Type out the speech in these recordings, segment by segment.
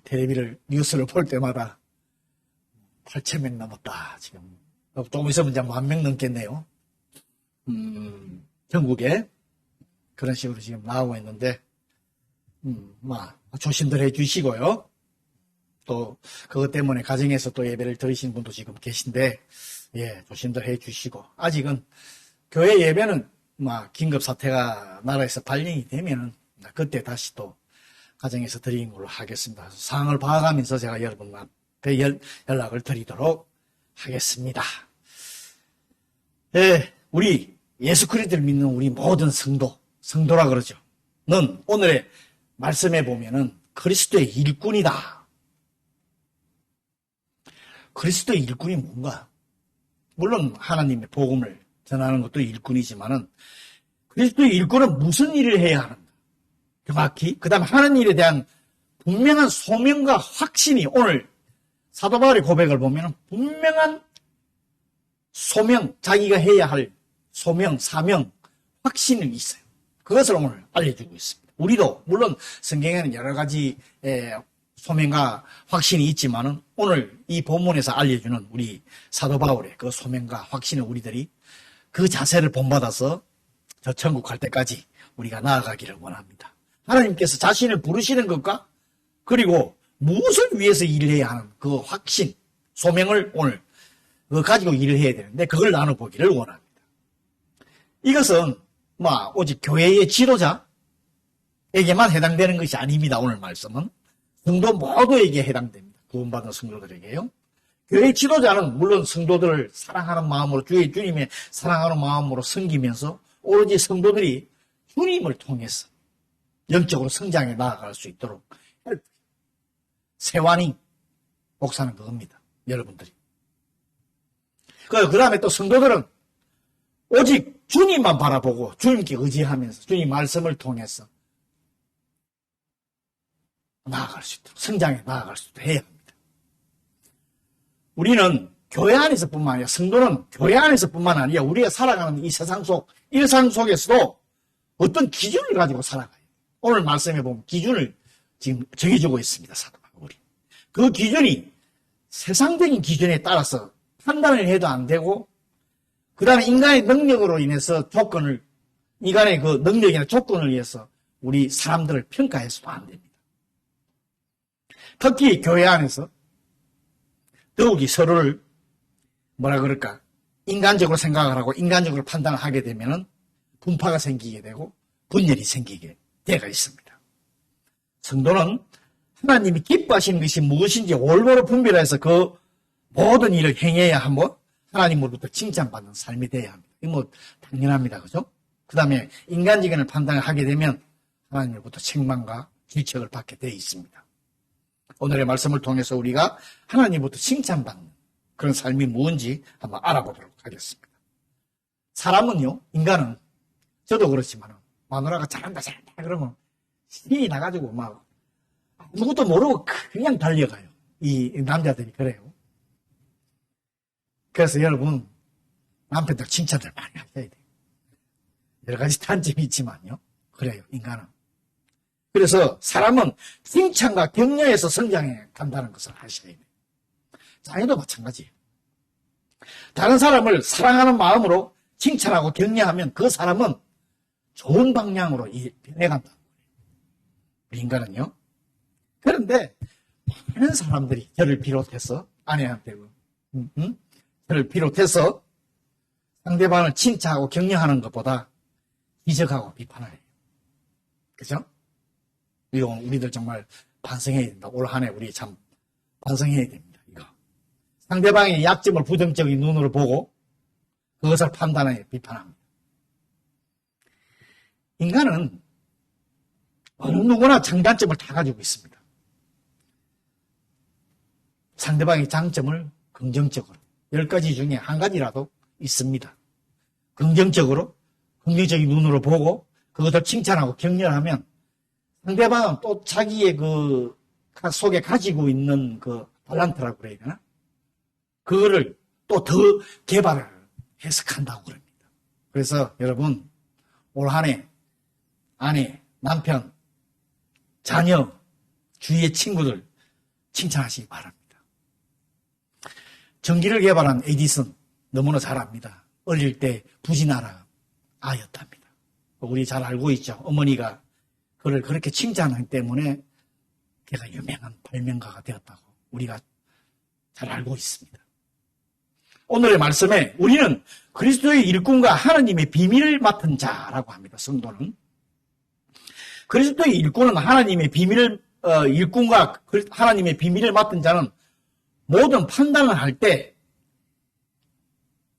텔레비를, 뉴스를 볼 때마다 8,000명 넘었다. 지금. 조금 있으면 이제 10,000명 넘겠네요. 전국에. 그런 식으로 지금 나오고 있는데, 조심들 해 주시고요. 또, 그것 때문에 가정에서 또 예배를 드리시는 분도 지금 계신데, 예, 조심들 해 주시고, 아직은 교회 예배는, 긴급 사태가 나라에서 발령이 되면은, 그때 다시 또 가정에서 드리는 걸로 하겠습니다. 상황을 봐가면서 제가 여러분 앞에 연락을 드리도록 하겠습니다. 예, 우리 예수 그리스도를 믿는 우리 모든 성도라 그러죠. 는 오늘의 말씀에 보면은 그리스도의 일꾼이다. 그리스도의 일꾼이 뭔가? 물론 하나님의 복음을 전하는 것도 일꾼이지만은 그리스도의 일꾼은 무슨 일을 해야 하는가? 정확히 그 다음에 하는 일에 대한 분명한 소명과 확신이 오늘 사도 바울의 고백을 보면은 분명한 소명, 자기가 해야 할 소명, 사명, 확신이 있어요. 그것을 오늘 알려주고 있습니다. 우리도 물론 성경에는 여러 가지 소명과 확신이 있지만은 오늘 이 본문에서 알려주는 우리 사도 바울의 그 소명과 확신을 우리들이 그 자세를 본받아서 저 천국 갈 때까지 우리가 나아가기를 원합니다. 하나님께서 자신을 부르시는 것과 그리고 무엇을 위해서 일을 해야 하는 그 확신, 소명을 오늘 가지고 일을 해야 되는데 그걸 나눠보기를 원합니다. 이것은 오직 교회의 지도자에게만 해당되는 것이 아닙니다. 오늘 말씀은 성도 모두에게 해당됩니다. 구원받은 성도들에게요. 교회 지도자는 물론 성도들을 사랑하는 마음으로 주님의 사랑하는 마음으로 섬기면서 오로지 성도들이 주님을 통해서 영적으로 성장해 나아갈 수 있도록 세완이 목사는 그겁니다. 여러분들이. 그 다음에 또 성도들은 오직 주님만 바라보고 주님께 의지하면서 주님 말씀을 통해서 나아갈 수 있도록 성장해 나아갈 수 있도록 해야 합니다. 우리는 교회 안에서뿐만 아니라 성도는 교회 안에서뿐만 아니라 우리가 살아가는 이 세상 속 일상 속에서도 어떤 기준을 가지고 살아가요. 오늘 말씀해 보면 기준을 지금 정해주고 있습니다. 사도 바울이. 그 기준이 세상적인 기준에 따라서 판단을 해도 안 되고 그 다음에 인간의 능력으로 인해서 인간의 그 능력이나 조건을 위해서 우리 사람들을 평가해서도 안 됩니다. 특히 교회 안에서 더욱이 서로를 인간적으로 생각을 하고 인간적으로 판단을 하게 되면은 분파가 생기게 되고 분열이 생기게 되어 있습니다. 성도는 하나님이 기뻐하시는 것이 무엇인지 올바로 분별해서 그 모든 일을 행해야 하고 하나님으로부터 칭찬받는 삶이 되어야 합니다. 이거 당연합니다. 그죠? 그 다음에 인간적인 판단을 하게 되면 하나님으로부터 책망과 질책을 받게 되어 있습니다. 오늘의 말씀을 통해서 우리가 하나님으로부터 칭찬받는 그런 삶이 뭔지 한번 알아보도록 하겠습니다. 사람은요, 인간은 저도 그렇지만 마누라가 잘한다 그러면 신이 나가지고 아무것도 모르고 그냥 달려가요. 이 남자들이 그래요. 그래서 여러분 남편들 칭찬들 많이 하셔야 돼요. 여러 가지 단점이 있지만요. 그래요. 인간은. 그래서 사람은 칭찬과 격려에서 성장해 간다는 것을 아셔야 돼요. 자녀도 마찬가지예요. 다른 사람을 사랑하는 마음으로 칭찬하고 격려하면 그 사람은 좋은 방향으로 변해간다. 우리 인간은요. 그런데 많은 사람들이 저를 비롯해서 아내한테 저를 비롯해서 상대방을 칭찬하고 격려하는 것보다 지적하고 비판을 해요. 그죠? 이거 우리들 정말 반성해야 된다. 올 한 해 우리 참 반성해야 됩니다. 이거. 상대방의 약점을 부정적인 눈으로 보고 그것을 판단해 비판합니다. 인간은 어느 누구나 장단점을 다 가지고 있습니다. 상대방의 장점을 긍정적으로 10가지 중에 한 가지라도 있습니다. 긍정적으로 긍정적인 눈으로 보고 그것을 칭찬하고 격려하면 상대방은 또 자기의 그 속에 가지고 있는 그 달란트라고 그래야 되나? 그거를 또 더 개발을 해석한다고 그럽니다. 그래서 여러분 올 한 해 아내, 남편, 자녀, 주위의 친구들 칭찬하시기 바랍니다. 전기를 개발한 에디슨 너무나 잘 압니다. 어릴 때 부지나라 아였답니다. 우리 잘 알고 있죠. 어머니가 그를 그렇게 칭찬하기 때문에 걔가 유명한 발명가가 되었다고 우리가 잘 알고 있습니다. 오늘의 말씀에 우리는 그리스도의 일꾼과 하나님의 비밀을 맡은 자라고 합니다. 성도는. 그리스도의 일꾼은 하나님의 비밀을, 일꾼과 하나님의 비밀을 맡은 자는 모든 판단을 할 때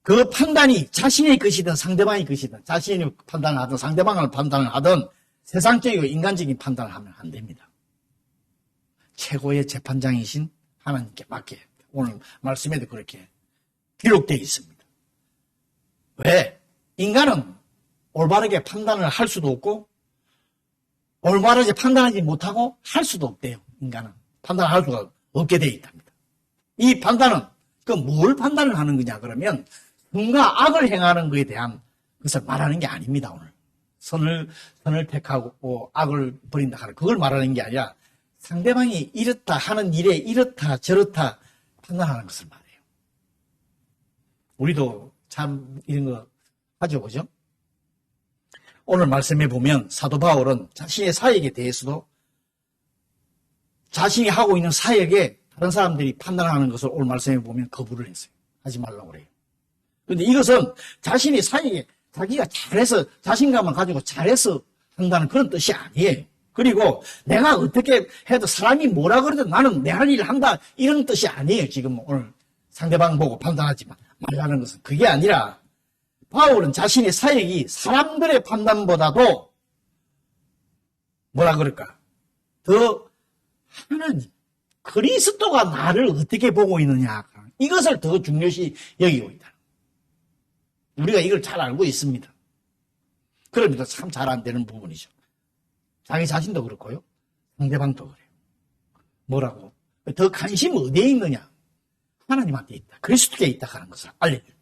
그 판단이 자신의 것이든 상대방의 것이든 자신이 판단을 하든 상대방을 판단을 하든 세상적이고 인간적인 판단을 하면 안 됩니다. 최고의 재판장이신 하나님께 맡겨야 합니다. 오늘 말씀에도 그렇게 기록되어 있습니다. 왜? 인간은 올바르게 판단을 할 수도 없고 올바르게 판단하지 못하고 할 수도 없대요. 인간은 판단을 할 수가 없게 되어 있답니다. 이 판단은 그 뭘 판단을 하는 거냐 그러면 선과 악을 행하는 것에 대한 것을 말하는 게 아닙니다. 오늘 선을 택하고 악을 버린다 하는 그걸 말하는 게 아니라 상대방이 이렇다 하는 일에 이렇다 저렇다 판단하는 것을 말해요. 우리도 참 이런 거 하죠, 그죠? 오늘 말씀에 보면 사도 바울은 자신의 사역에 대해서도 자신이 하고 있는 사역에 다른 사람들이 판단하는 것을 오늘 말씀에 보면 거부를 했어요. 하지 말라고 그래요. 그런데 이것은 자신의 사역에 자기가 잘해서 자신감을 가지고 잘해서 한다는 그런 뜻이 아니에요. 그리고 내가 어떻게 해도 사람이 뭐라 그래도 나는 내 할 일을 한다 이런 뜻이 아니에요. 지금 오늘 상대방 보고 판단하지 말라는 것은 그게 아니라 바울은 자신의 사역이 사람들의 판단보다도 뭐라 그럴까? 더 하나님, 그리스도가 나를 어떻게 보고 있느냐 이것을 더 중요시 여기고 있다. 우리가 이걸 잘 알고 있습니다. 그러면서 참 잘 안 되는 부분이죠. 자기 자신도 그렇고요. 상대방도 그래요. 뭐라고? 더 관심 어디에 있느냐? 하나님한테 있다. 그리스도께 있다 하는 것을 알려줍니다.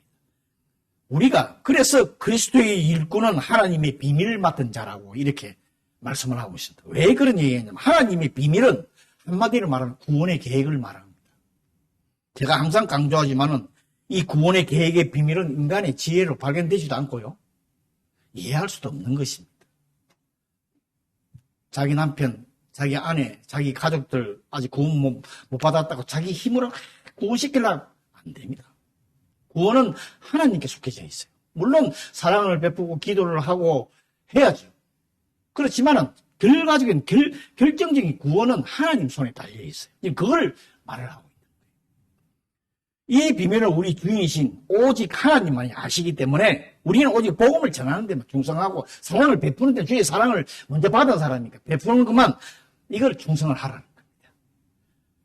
우리가 그래서 그리스도의 일꾼은 하나님의 비밀을 맡은 자라고 이렇게 말씀을 하고 있습니다. 왜 그런 얘기냐면 하나님의 비밀은 한마디로 말하면 구원의 계획을 말합니다. 제가 항상 강조하지만은 이 구원의 계획의 비밀은 인간의 지혜로 발견되지도 않고요. 이해할 수도 없는 것입니다. 자기 남편, 자기 아내, 자기 가족들 아직 구원 못 받았다고 자기 힘으로 구원시키려고 안 됩니다. 구원은 하나님께 속해져 있어요. 물론 사랑을 베푸고 기도를 하고 해야죠. 그렇지만은 결과적인 결정적인 구원은 하나님 손에 달려 있어요. 그걸 말을 하고 있는 거예요. 이 비밀을 우리 주인이신 오직 하나님만이 아시기 때문에 우리는 오직 복음을 전하는 데만 충성하고 사랑을 베푸는 데 주의 사랑을 먼저 받은 사람이니까 베푸는 것만 이걸 충성을 하라는 겁니다.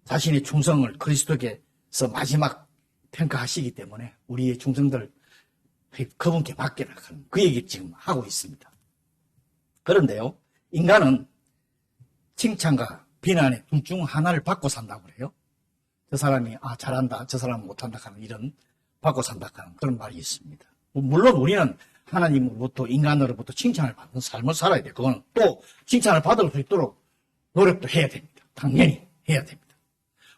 자신의 충성을 그리스도께서 마지막 평가하시기 때문에 우리의 충성들 그분께 맡겨라 하는 그 얘기 지금 하고 있습니다. 그런데요, 인간은 칭찬과 비난의 둘 중 하나를 받고 산다고 그래요. 저 사람이 잘한다, 저 사람은 못한다 하는 이런 받고 산다 하는 그런 말이 있습니다. 물론 우리는 하나님으로부터 인간으로부터 칭찬을 받는 삶을 살아야 돼요. 그건 또 칭찬을 받을 수 있도록 노력도 해야 됩니다. 당연히 해야 됩니다.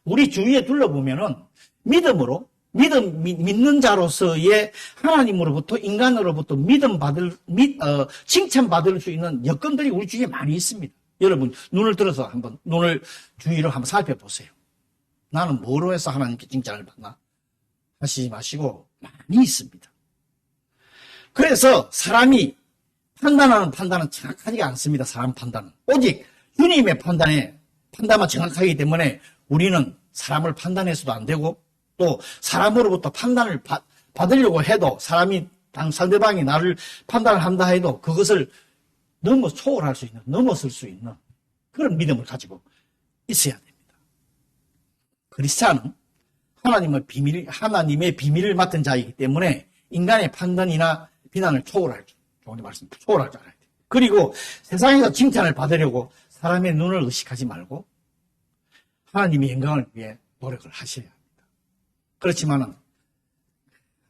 우리 주위에 둘러보면은 믿음으로 믿는 자로서의 하나님으로부터 인간으로부터 칭찬받을 수 있는 여건들이 우리 주위에 많이 있습니다. 여러분 눈을 들어서 눈을 주위로 한번 살펴보세요. 나는 뭐로 해서 하나님께 칭찬을 받나 하시지 마시고 많이 있습니다. 그래서 사람이 판단하는 판단은 정확하지가 않습니다. 사람 판단은 오직 주님의 판단만 정확하기 때문에 우리는 사람을 판단해서도 안 되고 또 사람으로부터 판단을 받으려고 해도 상대방이 나를 판단을 한다 해도 그것을 초월할 수 있는, 넘어설 수 있는 그런 믿음을 가지고 있어야 됩니다. 크리스찬은 하나님의 비밀을 맡은 자이기 때문에 인간의 판단이나 비난을 초월할 줄 알아야 돼요. 그리고 세상에서 칭찬을 받으려고 사람의 눈을 의식하지 말고 하나님의 영광을 위해 노력을 하셔야 합니다. 그렇지만은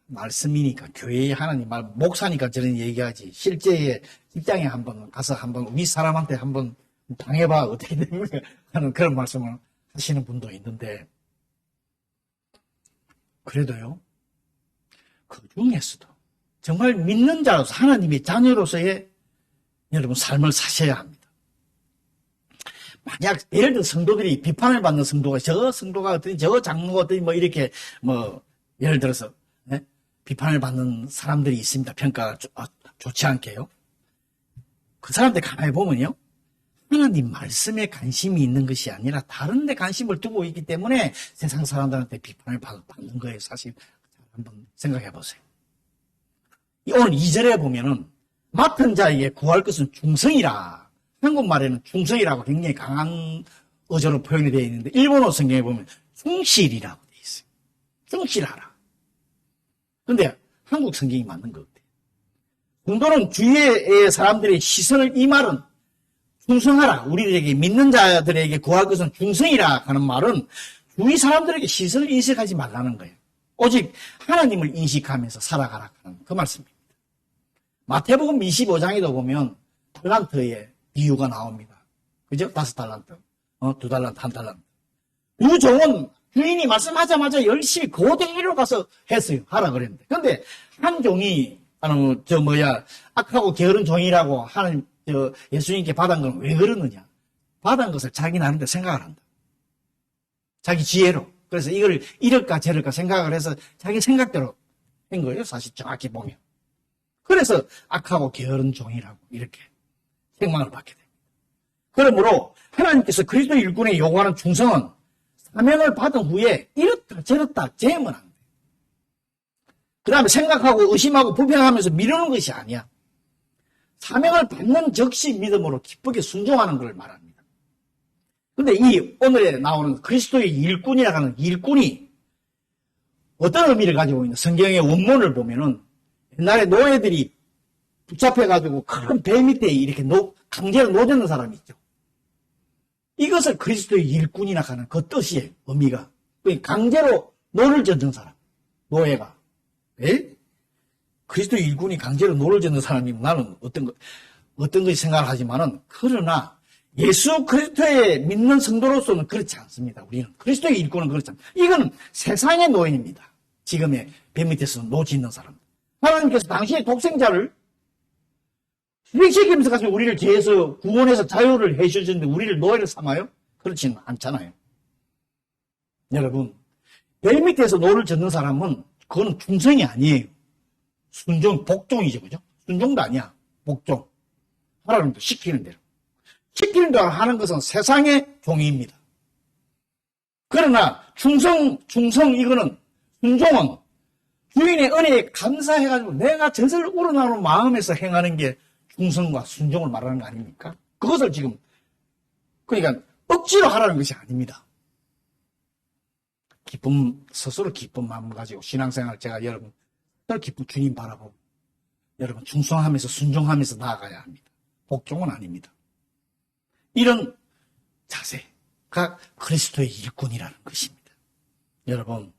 말씀이니까 교회에 하나님 목사니까 저런 얘기하지 실제의 직장에 한번 가서 윗사람한테 한번 당해봐 어떻게 됩니까 하는 그런 말씀을 하시는 분도 있는데, 그래도요, 그 중에서도 정말 믿는 자로서 하나님의 자녀로서의 여러분 삶을 사셔야 합니다. 만약 예를 들어 성도들이 비판을 받는 성도가 저 성도가 어떠니 저 장로가 어떠니 뭐 이렇게 뭐 예를 들어서 비판을 받는 사람들이 있습니다. 평가가 좋지 않게요. 그 사람들 가만히 보면요, 하나님 말씀에 관심이 있는 것이 아니라 다른 데 관심을 두고 있기 때문에 세상 사람들한테 비판을 받는 거예요. 사실 한번 생각해 보세요. 오늘 2절에 보면은 맡은 자에게 구할 것은 충성이라. 한국말에는 충성이라고 굉장히 강한 어조로 표현이 되어 있는데 일본어 성경에 보면 충실이라고 되어 있어요. 충실하라. 그런데 한국 성경이 맞는 것 같아요. 성도는 주위의 사람들의 시선을, 이 말은 충성하라. 우리에게 믿는 자들에게 구할 것은 충성이라 하는 말은 주위 사람들에게 시선을 인식하지 말라는 거예요. 오직 하나님을 인식하면서 살아가라 하는 그 말씀입니다. 마태복음 25장에도 보면 달란트의 비유가 나옵니다. 그죠? 5달란트, 2달란트, 1달란트. 두 종은 주인이 말씀하자마자 열심히 그대로 가서 했어요. 하라 그랬는데. 근데 한 종이, 악하고 게으른 종이라고 하는, 예수님께 받은 건 왜 그러느냐? 받은 것을 자기 나름대로 생각을 한다. 자기 지혜로. 그래서 이걸 이럴까 저럴까 생각을 해서 자기 생각대로 한 거예요. 사실 정확히 보면. 그래서 악하고 게으른 종이라고 이렇게 책망을 받게 됩니다. 그러므로 하나님께서 그리스도 일꾼에 요구하는 충성은 사명을 받은 후에 이렇다 저렇다 재면 안 돼요. 그 다음에 생각하고 의심하고 불평하면서 미루는 것이 아니야. 사명을 받는 즉시 믿음으로 기쁘게 순종하는 걸 말합니다. 근데 이 오늘에 나오는 그리스도의 일꾼이라고 하는 일꾼이 어떤 의미를 가지고 있는, 성경의 원문을 보면은 옛날에 노예들이 붙잡혀가지고 큰 배 밑에 이렇게 강제로 놓아놓는 사람이 있죠. 이것을 그리스도의 일꾼이라 하는 그 뜻이에요. 의미가. 강제로 노를 젓는 사람. 노예가. 에? 그리스도의 일꾼이 강제로 노를 젓는 사람이면 나는 어떤 것이 생각을 하지만은, 그러나 예수 그리스도의 믿는 성도로서는 그렇지 않습니다. 우리는. 그리스도의 일꾼은 그렇지 않습니다. 이건 세상의 노예입니다. 지금의 배 밑에서 노 짓는 사람. 하나님께서 당신의 독생자를 실행시키면서 가서 우리를 죄에서 구원해서 자유를 해주셨는데 우리를 노예를 삼아요? 그렇지는 않잖아요. 여러분, 배 밑에서 노를 젓는 사람은 그거는 충성이 아니에요. 순종, 복종이죠. 그죠? 순종도 아니야. 복종. 하라는 거 시키는 대로. 시키는 대로 하는 것은 세상의 종입니다. 그러나 충성 이거는, 순종은 주인의 은혜에 감사해가지고 내가 젖을 우러나오는 마음에서 행하는 게 충성과 순종을 말하는 거 아닙니까? 그것을 지금, 그러니까 억지로 하라는 것이 아닙니다. 스스로 기쁜 마음 가지고 신앙생활, 제가 여러분 기쁜 주님 바라보고 여러분 충성하면서 순종하면서 나아가야 합니다. 복종은 아닙니다. 이런 자세가 그리스도의 일꾼이라는 것입니다. 여러분,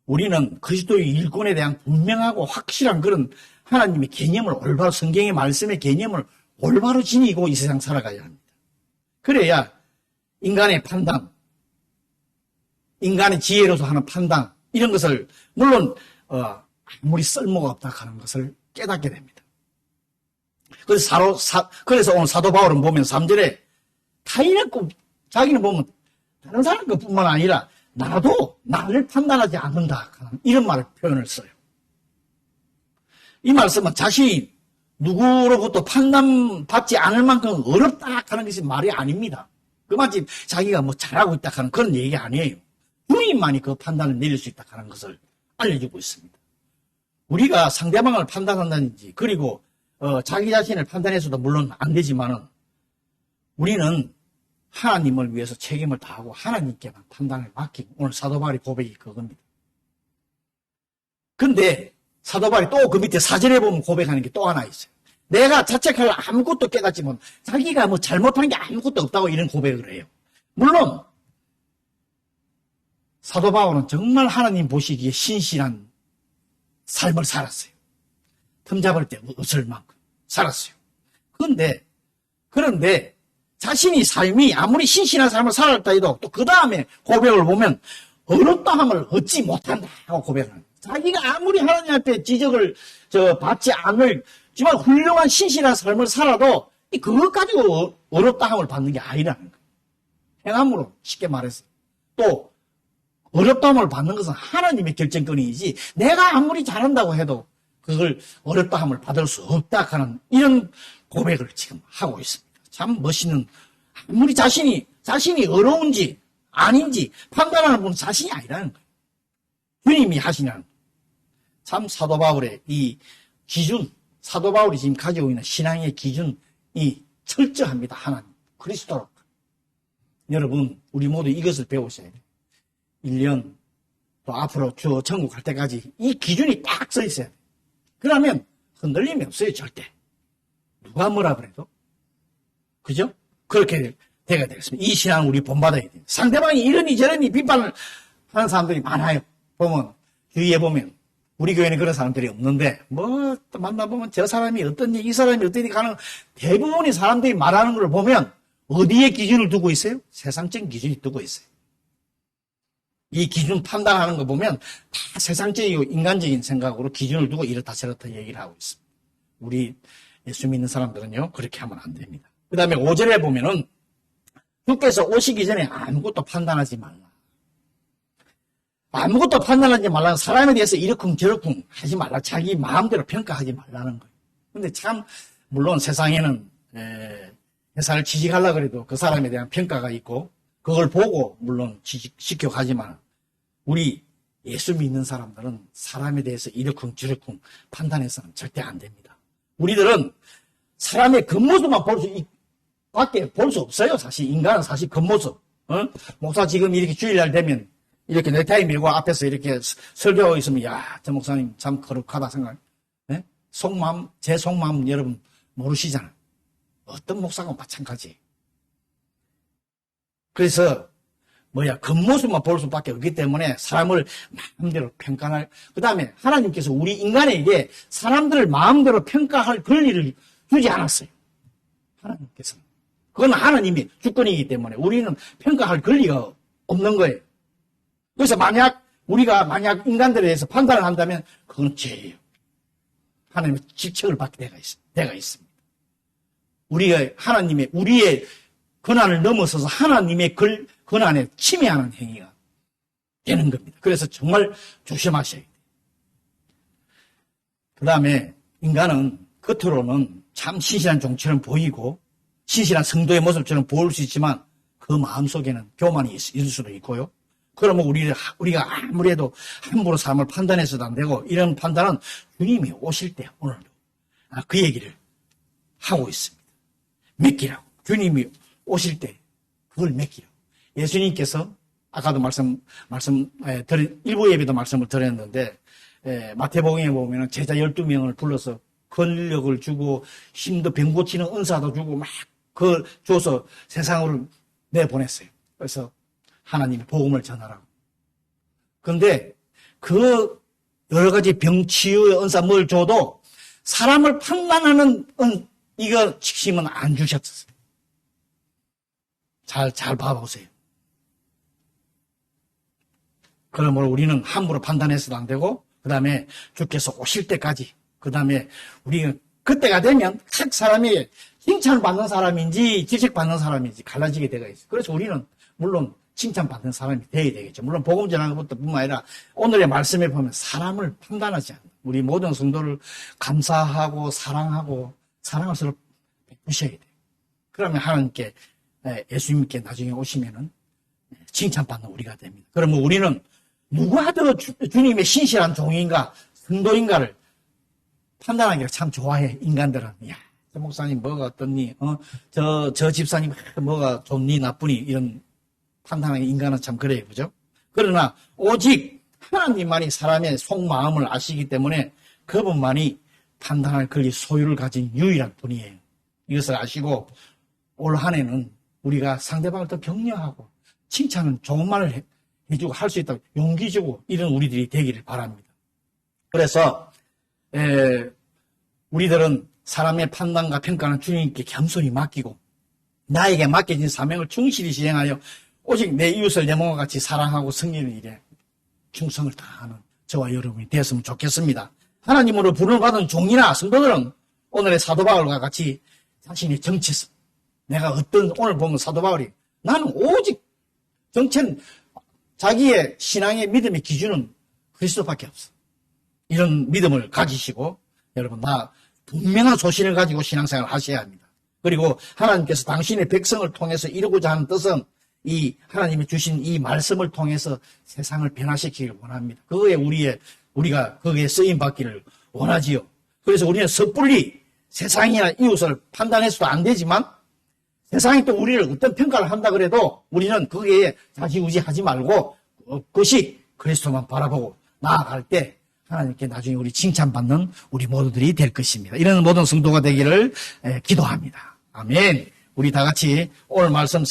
우리는 그리스도의 일꾼에 대한 분명하고 확실한 그런 하나님의 개념을 올바로, 성경의 말씀의 개념을 올바로 지니고 이 세상 살아가야 합니다. 그래야 인간의 판단, 인간의 지혜로서 하는 판단, 이런 것을 물론 아무리 쓸모가 없다 하는 것을 깨닫게 됩니다. 그래서 오늘 사도 바울은 보면 3절에 타인의 것, 자기는 보면 다른 사람 것뿐만 아니라 나도 나를 판단하지 않는다, 이런 말을 표현을 써요. 이 말씀은 자신이 누구로부터 판단받지 않을 만큼 어렵다 하는 것이 말이 아닙니다. 그 마치 자기가 뭐 잘하고 있다 하는 그런 얘기 아니에요. 주님만이 그 판단을 내릴 수 있다 하는 것을 알려주고 있습니다. 우리가 상대방을 판단한다든지, 그리고 자기 자신을 판단해서도 물론 안 되지만은 우리는 하나님을 위해서 책임을 다하고 하나님께만 판단을 맡기고, 오늘 사도 바울의 고백이 그겁니다. 근데 사도 바울이 또 그 밑에 4절에 보면 고백하는 게 또 하나 있어요. 내가 자책할 아무것도 깨닫지만 자기가 뭐 잘못한 게 아무것도 없다고 이런 고백을 해요. 물론 사도 바울은 정말 하나님 보시기에 신실한 삶을 살았어요. 틈 잡을 때 없을 만큼 살았어요. 그런데 자신이 삶이 아무리 신실한 삶을 살았다 해도 또 그 다음에 고백을 보면 어렵다함을 얻지 못한다 하고 고백을 합니다. 자기가 아무리 하나님 앞에 지적을 받지 않을 정말 훌륭한 신실한 삶을 살아도 그것 가지고 어렵다함을 받는 게 아니라는 거예요. 행함으로 쉽게 말해서. 또 어렵다함을 받는 것은 하나님의 결정권이지 내가 아무리 잘한다고 해도 그걸 어렵다함을 받을 수 없다 하는 이런 고백을 지금 하고 있습니다. 참 멋있는, 아무리 자신이 어려운지 아닌지 판단하는 분은 자신이 아니라는 거예요. 주님이 하시냐는 거예요. 참 사도 바울의 이 기준, 사도 바울이 지금 가지고 있는 신앙의 기준이 철저합니다. 하나님, 그리스도로. 여러분, 우리 모두 이것을 배우셔야 돼요. 1년 또 앞으로 저 천국 갈 때까지 이 기준이 딱 써 있어야 돼요. 그러면 흔들림이 없어요, 절대. 누가 뭐라 그래도. 그죠? 그렇게 돼야 되겠습니다. 이 신앙을 우리 본받아야 돼요. 상대방이 이러니 저러니 비판을 하는 사람들이 많아요. 보면, 주위에 보면, 우리 교회는 그런 사람들이 없는데, 또 만나보면 저 사람이 어떠니, 이 사람이 어떠니 가는 대부분의 사람들이 말하는 걸 보면, 어디에 기준을 두고 있어요? 세상적인 기준이 두고 있어요. 이 기준 판단하는 거 보면 다 세상적이고 인간적인 생각으로 기준을 두고 이렇다 저렇다 얘기를 하고 있습니다. 우리 예수 믿는 사람들은요, 그렇게 하면 안 됩니다. 그 다음에 5절에 보면은 주께서 오시기 전에 아무것도 판단하지 말라. 아무것도 판단하지 말라는, 사람에 대해서 이러쿵저러쿵 하지 말라. 자기 마음대로 평가하지 말라는 거예요. 근데 참 물론 세상에는 회사를 취직하려고 그래도 그 사람에 대한 평가가 있고 그걸 보고 물론 취직시켜 가지만 우리 예수 믿는 사람들은 사람에 대해서 이러쿵저러쿵 판단해서는 절대 안 됩니다. 우리들은 사람의 겉모습만 밖에 볼 수 없어요. 사실 인간은 사실 겉모습. 목사 지금 이렇게 주일날 되면 이렇게 넥타이 밀고 앞에서 이렇게 설교하고 있으면 야, 저 목사님 참 거룩하다 생각. 네? 속마음, 제 속마음 여러분 모르시잖아요. 어떤 목사가 마찬가지. 그래서 겉모습만 볼 수밖에 없기 때문에 사람을 마음대로 평가할, 그 다음에 하나님께서 우리 인간에게 사람들을 마음대로 평가할 권리를 주지 않았어요. 하나님께서는. 그건 하나님의 주권이기 때문에 우리는 평가할 권리가 없는 거예요. 그래서 우리가 인간들에 대해서 판단을 한다면 그건 죄예요. 하나님의 질책을 받게 되가 있습니다. 우리의 권한을 넘어서서 하나님의 권한에 침해하는 행위가 되는 겁니다. 그래서 정말 조심하셔야 돼요. 그 다음에 인간은 겉으로는 참 신실한 종처럼 보이고 신실한 성도의 모습처럼 보일 수 있지만 그 마음속에는 교만이 있을 수도 있고요. 그러면 우리가 아무래도 함부로 사람을 판단해서도 안 되고 이런 판단은 주님이 오실 때 오늘도 그 얘기를 하고 있습니다. 맡기라고. 주님이 오실 때 그걸 맡기라고. 예수님께서 아까도 일부 예배도 말씀을 드렸는데 마태복음에 보면 제자 12명을 불러서 권력을 주고 힘도 병 고치는 은사도 주고 막 줘서 세상으로 내보냈어요. 그래서 하나님의 복음을 전하라고. 그런데 그 여러 가지 병 치유의 은사 뭘 줘도 사람을 판단하는 이거 힘은 안 주셨어요. 잘 봐보세요. 그러므로 우리는 함부로 판단해서도 안 되고, 그 다음에 주께서 오실 때까지, 그 다음에 우리가 그때가 되면 각 사람이 칭찬을 받는 사람인지 질책받는 사람인지 갈라지게 되어 있어요. 그래서 우리는 물론 칭찬받는 사람이 되어야 되겠죠. 물론 복음 전하는 것뿐만 아니라 오늘의 말씀에 보면 사람을 판단하지 않는 우리 모든 성도를 감사하고 사랑을 서로 베푸셔야 돼요. 그러면 하나님께 예수님께 나중에 오시면은 칭찬받는 우리가 됩니다. 그러면 우리는 누가 더 주님의 신실한 종인가 성도인가를 판단하기가 참 좋아해. 인간들은 저 목사님 뭐가 어떻니, 저 집사님 뭐가 좋니 나쁘니 이런 판단하기 인간은 참 그래요, 그죠? 그러나 오직 하나님만이 사람의 속마음을 아시기 때문에 그분만이 판단할 권리 소유를 가진 유일한 분이에요. 이것을 아시고 올 한 해는 우리가 상대방을 더 격려하고 칭찬은 좋은 말을 해주고 할 수 있다고 용기 주고 이런 우리들이 되기를 바랍니다. 그래서 우리들은 사람의 판단과 평가는 주님께 겸손히 맡기고 나에게 맡겨진 사명을 충실히 시행하여 오직 내 이웃을 내 몸과 같이 사랑하고 섬기는 일에 충성을 다하는 저와 여러분이 되었으면 좋겠습니다. 하나님으로 부름을 받은 종이나 성도들은 오늘의 사도 바울과 같이 자신의 정체성, 내가 오늘 보면 사도 바울이 나는 오직 정체는 자기의 신앙의 믿음의 기준은 그리스도밖에 없어. 이런 믿음을 가지시고 여러분 나 분명한 소신을 가지고 신앙생활을 하셔야 합니다. 그리고 하나님께서 당신의 백성을 통해서 이루고자 하는 뜻은 이 하나님이 주신 이 말씀을 통해서 세상을 변화시키기를 원합니다. 그거에 우리가 거기에 쓰임 받기를 원하지요. 그래서 우리는 섣불리 세상이나 이웃을 판단해서도 안 되지만 세상이 또 우리를 어떤 평가를 한다 그래도 우리는 거기에 좌지우지하지 말고 그것이 그리스도만 바라보고 나아갈 때 하나님께 나중에 우리 칭찬받는 우리 모두들이 될 것입니다. 이런 모든 성도가 되기를 기도합니다. 아멘. 우리 다 같이 오늘 말씀